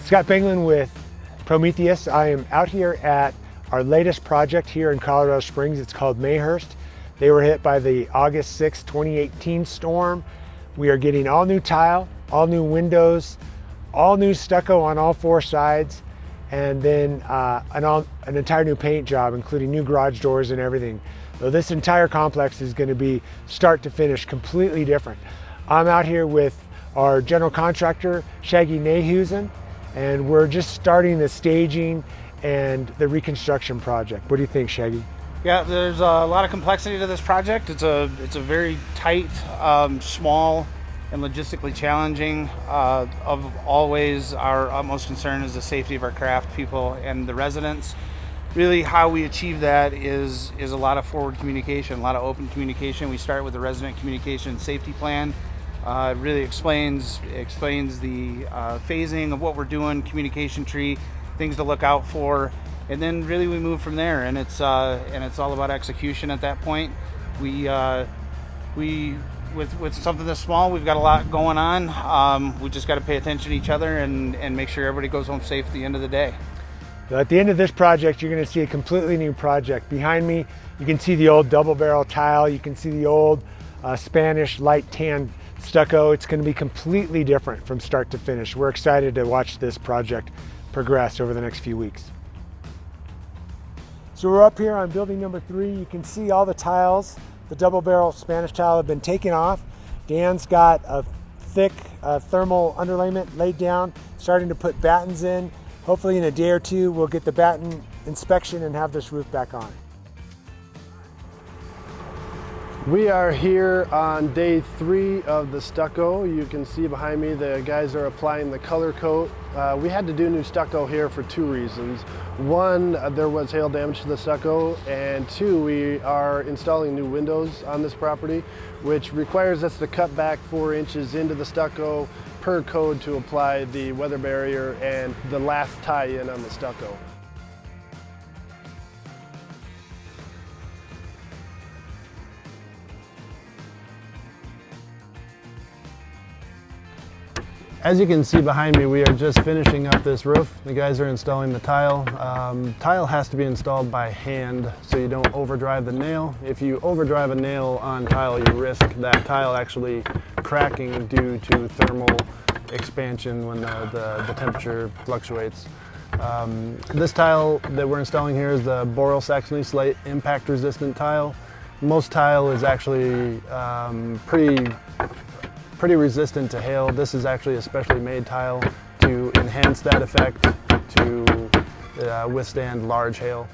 Scott Benglin with Prometheus. I am out here at our latest project here in Colorado Springs. It's called Mayhust. They were hit by the August 6, 2018 storm. We are getting all new tile, all new windows, all new stucco on all four sides, and then an entire new paint job, including new garage doors and everything. So this entire complex is going to be start to finish completely different. I'm out here with our general contractor, Shaggy Mayhust, and we're just starting the staging and the reconstruction project. What do you think, Shaggy? Yeah, there's a lot of complexity to this project. It's a very tight, small, and logistically challenging. Of always, our utmost concern is the safety of our craft people and the residents. Really, how we achieve that is a lot of forward communication, a lot of open communication. We start with the resident communication safety plan. It really explains the phasing of what we're doing, communication tree, things to look out for, and then really we move from there. And it's all about execution at that point. With something this small, we've got a lot going on. We just got to pay attention to each other and make sure everybody goes home safe at the end of the day. So at the end of this project, you're going to see a completely new project. Behind me, you can see the old double barrel tile. You can see the old Spanish light tan stucco. It's going to be completely different from start to finish. We're excited to watch this project progress over the next few weeks. So we're up here on building number 3. You can see all the tiles. The double barrel Spanish tile have been taken off. Dan's got a thick thermal underlayment laid down, starting to put battens in. Hopefully in a day or two, we'll get the batten inspection and have this roof back on. We are here on day 3 of the stucco. You can see behind me the guys are applying the color coat. We had to do new stucco here for 2 reasons. 1, there was hail damage to the stucco, and 2, we are installing new windows on this property, which requires us to cut back 4 inches into the stucco per code to apply the weather barrier and the last tie-in on the stucco. As you can see behind me, we are just finishing up this roof. The guys are installing the tile. Tile has to be installed by hand so you don't overdrive the nail. If you overdrive a nail on tile, you risk that tile actually cracking due to thermal expansion when the temperature fluctuates. This tile that we're installing here is the Boral Saxony Slate impact resistant tile. Most tile is actually pretty resistant to hail. This is actually a specially made tile to enhance that effect to withstand large hail.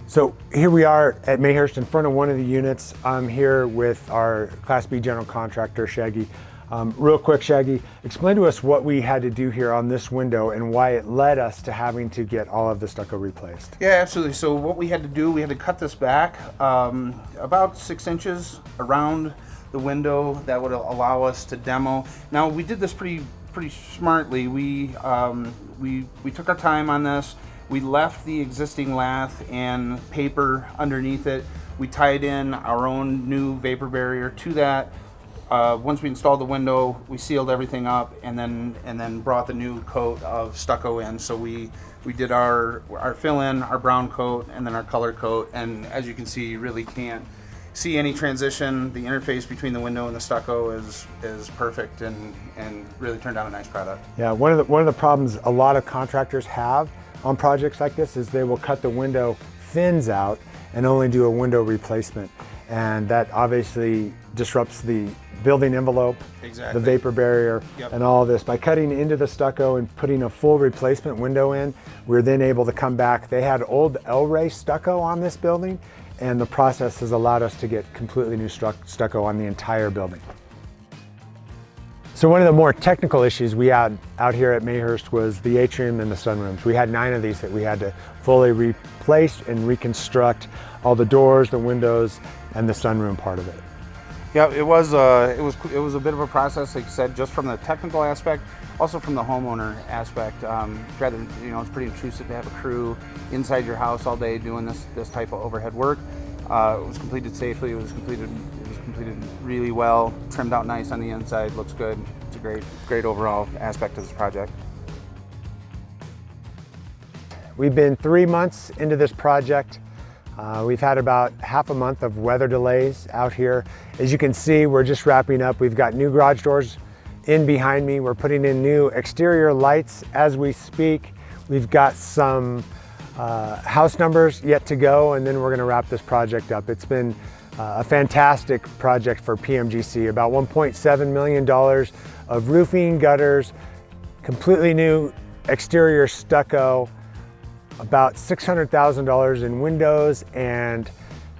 So here we are at Mayhust in front of one of the units. I'm here with our Class B general contractor, Shaggy. Real quick, Shaggy, explain to us what we had to do here on this window and why it led us to having to get all of the stucco replaced. Yeah, absolutely. So what we had to do, we had to cut this back about 6 inches around the window. That would allow us to demo. Now we did this pretty smartly. We took our time on this. We left the existing lath and paper underneath it. We tied in our own new vapor barrier to that. Once we installed the window, we sealed everything up and then brought the new coat of stucco in. So we did our fill in, our brown coat, and then our color coat. And as you can see, you really can't see any transition. The interface between the window and the stucco is perfect and really turned out a nice product. Yeah, one of the problems a lot of contractors have on projects like this is they will cut the window fins out and only do a window replacement. And that obviously disrupts the building envelope, exactly, the vapor barrier, yep, and all of this. By cutting into the stucco and putting a full replacement window in, we're then able to come back. They had old El-Ray stucco on this building, and the process has allowed us to get completely new stucco on the entire building. So one of the more technical issues we had out here at Mayhust was the atrium and the sunrooms. We had 9 of these that we had to fully replace and reconstruct, all the doors, the windows, and the sunroom part of it. Yeah, it was a bit of a process, like I said, just from the technical aspect, also from the homeowner aspect. Rather, it's pretty intrusive to have a crew inside your house all day doing this type of overhead work. It was completed safely. It was completed completed really well, trimmed out nice on the inside, looks good. It's a great overall aspect of this project. We've been 3 months into this project. We've had about half a month of weather delays out here. As you can see, we're just wrapping up. We've got new garage doors in behind me. We're putting in new exterior lights as we speak. We've got some house numbers yet to go, and then we're gonna wrap this project up. It's been a fantastic project for PMGC, about $1.7 million of roofing, gutters, completely new exterior stucco, about $600,000 in windows and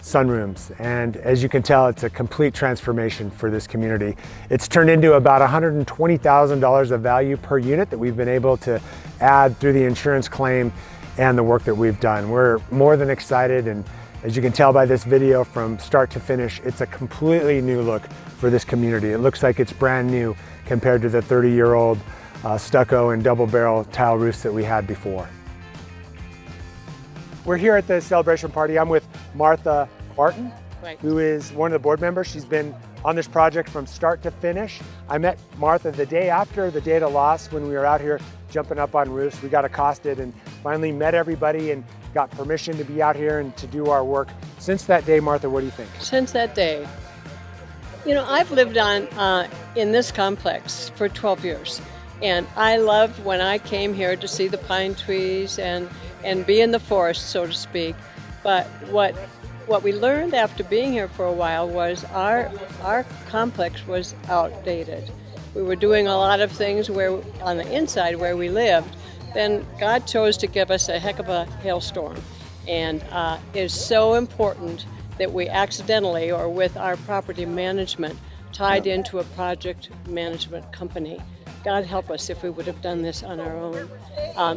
sunrooms. And as you can tell, it's a complete transformation for this community. It's turned into about $120,000 of value per unit that we've been able to add through the insurance claim and the work that we've done. We're more than excited, and as you can tell by this video, from start to finish, it's a completely new look for this community. It looks like it's brand new compared to the 30-year-old stucco and double barrel tile roofs that we had before. We're here at the celebration party. I'm with Martha Barton, Right. who is one of the board members. She's been on this project from start to finish. I met Martha the day after the data loss when we were out here jumping up on roofs. We got accosted and finally met everybody and got permission to be out here and to do our work. Since that day, Martha, what do you think? Since that day, you know, I've lived on in this complex for 12 years, and I loved when I came here to see the pine trees and be in the forest, so to speak. But what we learned after being here for a while was our complex was outdated. We were doing a lot of things where on the inside where we lived. Then God chose to give us a heck of a hailstorm, and it's so important that we accidentally, or with our property management, tied into a project management company. God help us if we would have done this on our own.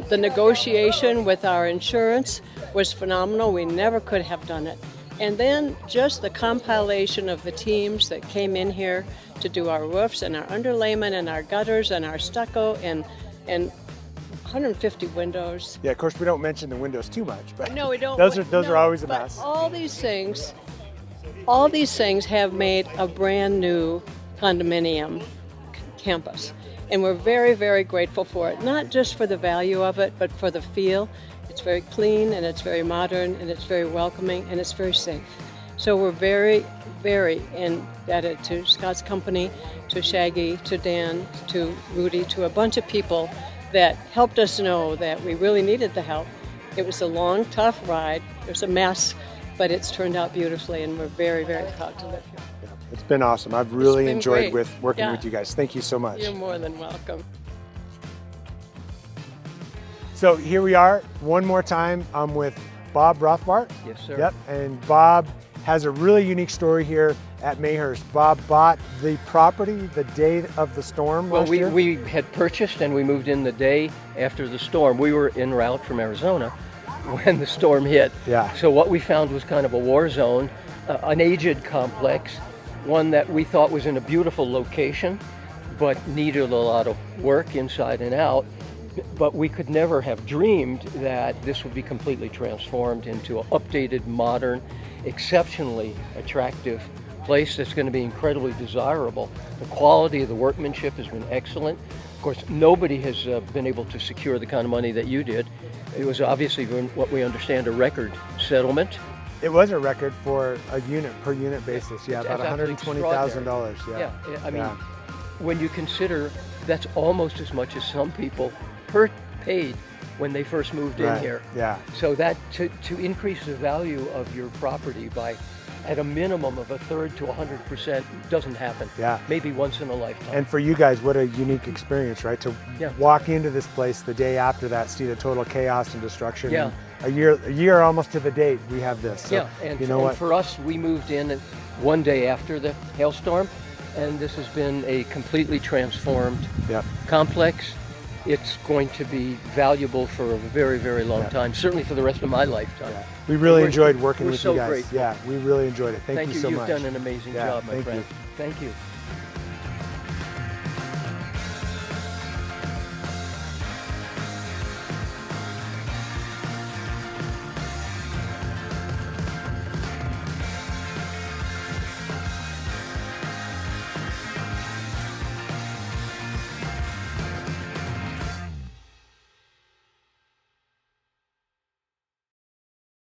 The negotiation with our insurance was phenomenal. We never could have done it. And then just the compilation of the teams that came in here to do our roofs and our underlayment and our gutters and our stucco and 150 windows. Yeah, of course, we don't mention the windows too much, but No, we don't. those No, are always a but mess. All these things have made a brand new condominium campus. And we're very, very grateful for it. Not just for the value of it, but for the feel. It's very clean, and it's very modern, and it's very welcoming, and it's very safe. So we're very, very indebted to Scott's company, to Shaggy, to Dan, to Rudy, to a bunch of people that helped us know that we really needed the help. It was a long, tough ride. It was a mess, but it's turned out beautifully, and we're very, very proud to live here. Yeah, it's been awesome. I've really been enjoyed great. working with you guys. Thank you so much. You're more than welcome. So here we are one more time. I'm with Bob Rothbart. Yes, sir. Yep, and Bob has a really unique story here at Mayhust. Bob bought the property the day of the storm Well, last year. we had purchased and we moved in the day after the storm. We were en route from Arizona when the storm hit. Yeah. So what we found was kind of a war zone, an aged complex, one that we thought was in a beautiful location, but needed a lot of work inside and out. But we could never have dreamed that this would be completely transformed into an updated, modern, exceptionally attractive place that's going to be incredibly desirable. The quality of the workmanship has been excellent. Of course, nobody has been able to secure the kind of money that you did. It was obviously, what we understand, a record settlement. It was a record for a unit per unit basis. Yeah, about That's absolutely $120,000. Yeah, I mean, Yeah. when you consider that's almost as much as some people paid when they first moved in Right, here. yeah. So that to increase the value of your property by at a minimum of 1/3 to 100% doesn't happen. Yeah. Maybe once in a lifetime. And for you guys, what a unique experience, right? To Yeah. walk into this place the day after that, see the total chaos and destruction. Yeah. And a year almost to the date, we have this. So, yeah, and, you know and what? for us, we moved in one day after the hailstorm, and this has been a completely transformed Yep. complex. It's going to be valuable for a very, very long time, certainly for the rest of my lifetime. Yeah. We really We're- enjoyed working we're with so you guys. grateful. Yeah, we really enjoyed it. Thank you so You've much. done an amazing Yeah, job, my thank friend. you. Thank you.